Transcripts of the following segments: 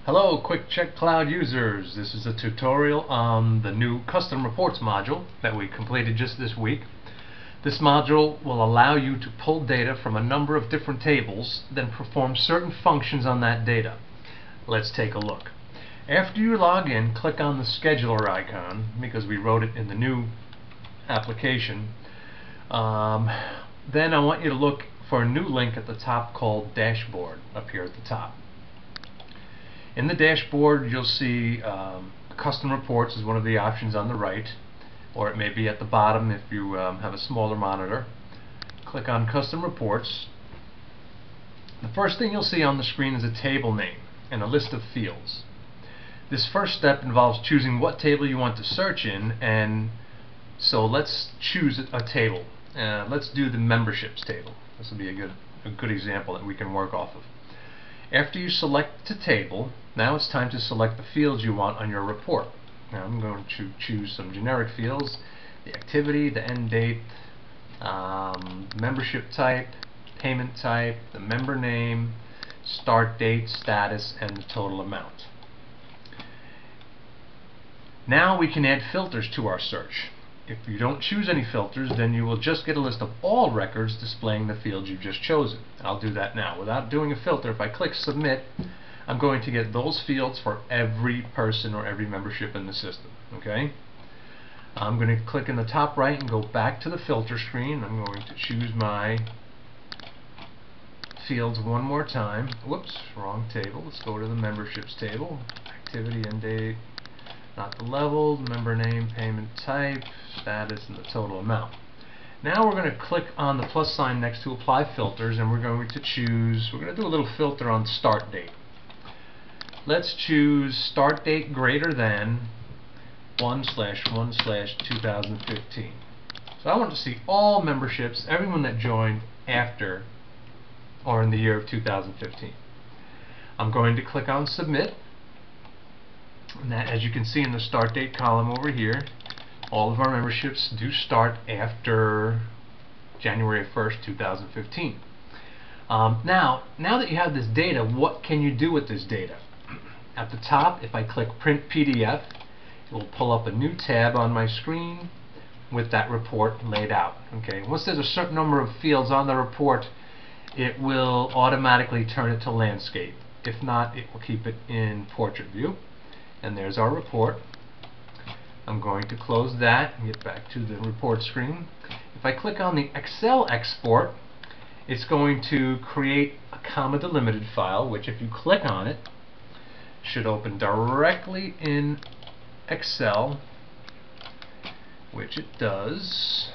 Hello QCcloud users, this is a tutorial on the new custom reports module that we completed just this week. This module will allow you to pull data from a number of different tables, then perform certain functions on that data. Let's take a look. After you log in, click on the scheduler icon because we wrote it in the new application. Then I want you to look for a new link at the top called Dashboard up here at the top. In the dashboard you'll see custom reports is one of the options on the right, or it may be at the bottom if you have a smaller monitor. Click on custom reports. The first thing you'll see on the screen is a table name and a list of fields. This first step involves choosing what table you want to search in, and so let's choose a table. Let's do the memberships table. This will be a good example that we can work off of. After you select the table, now it's time to select the fields you want on your report. Now I'm going to choose some generic fields: the activity, the end date, membership type, payment type, the member name, start date, status, and the total amount. Now we can add filters to our search. If you don't choose any filters, then you will just get a list of all records displaying the fields you've just chosen. I'll do that now. Without doing a filter, if I click submit, I'm going to get those fields for every person or every membership in the system. Okay? I'm going to click in the top right and go back to the filter screen. I'm going to choose my fields one more time. Whoops, wrong table. Let's go to the memberships table. Activity, end date, not the level, member name, payment type, status, and the total amount. Now we're going to click on the plus sign next to apply filters, and we're going to do a little filter on start date. Let's choose start date greater than 1/1/2015. So I want to see all memberships, everyone that joined after or in the year of 2015. I'm going to click on submit. And that, as you can see in the start date column over here, all of our memberships do start after January 1st, 2015. Now that you have this data, what can you do with this data? At the top, if I click Print PDF, it will pull up a new tab on my screen with that report laid out. Okay. Once there's a certain number of fields on the report, it will automatically turn it to landscape. If not, it will keep it in portrait view. And there's our report. I'm going to close that and get back to the report screen. If I click on the Excel export, it's going to create a comma delimited file, which if you click on it, should open directly in Excel, which it does.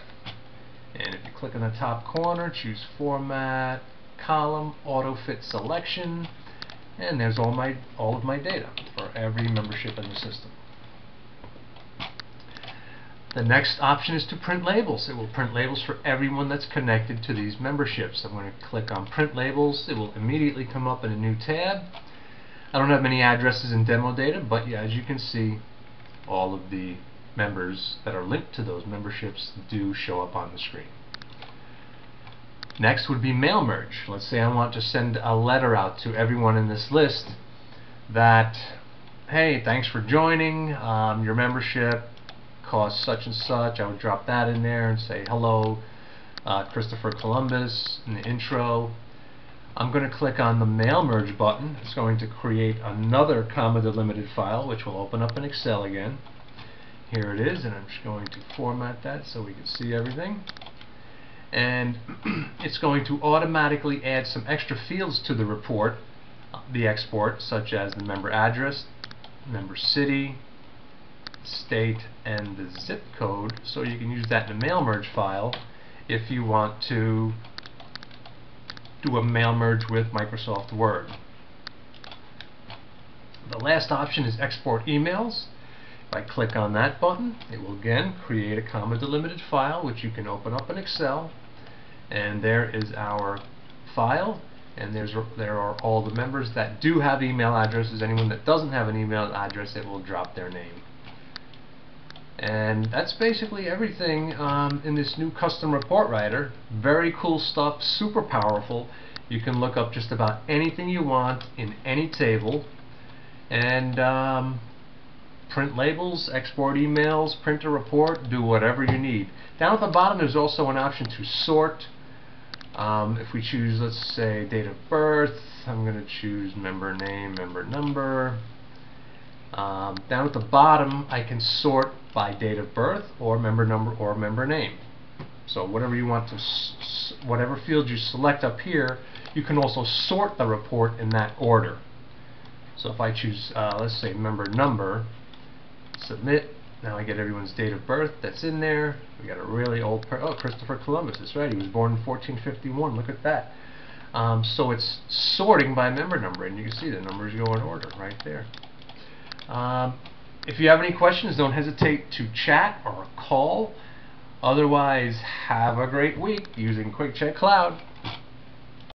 And if you click in the top corner, choose Format, Column, Auto Fit Selection, and there's all of my data for every membership in the system. The next option is to print labels. It will print labels for everyone that's connected to these memberships. I'm going to click on Print Labels. It will immediately come up in a new tab. I don't have many addresses and demo data, but yeah, as you can see, all of the members that are linked to those memberships do show up on the screen. Next would be mail merge. Let's say I want to send a letter out to everyone in this list that, hey, thanks for joining, your membership costs such and such. I would drop that in there and say, hello, Christopher Columbus in the intro. I'm going to click on the mail merge button. It's going to create another comma delimited file, which will open up in Excel again. Here it is, and I'm just going to format that so we can see everything. And it's going to automatically add some extra fields to the report, the export, such as the member address, member city, state, and the zip code, so you can use that in a mail merge file if you want to do a mail merge with Microsoft Word. The last option is export emails. If I click on that button, it will again create a comma delimited file, which you can open up in Excel. And there is our file, and there are all the members that do have email addresses. Anyone that doesn't have an email address, it will drop their name. And that's basically everything in this new custom report writer. Very cool stuff, super powerful. You can look up just about anything you want in any table, and print labels, export emails, print a report, do whatever you need. Down at the bottom there's also an option to sort. If we choose, let's say, date of birth, I'm going to choose member name, member number. Down at the bottom I can sort by date of birth or member number or member name. So whatever you want to, whatever field you select up here, you can also sort the report in that order. So if I choose, let's say, member number, submit, now I get everyone's date of birth that's in there. We got a really old, oh, Christopher Columbus, that's right, he was born in 1451, look at that. So it's sorting by member number, and you can see the numbers go in order right there. If you have any questions, don't hesitate to chat or call. Otherwise, have a great week using QCcloud.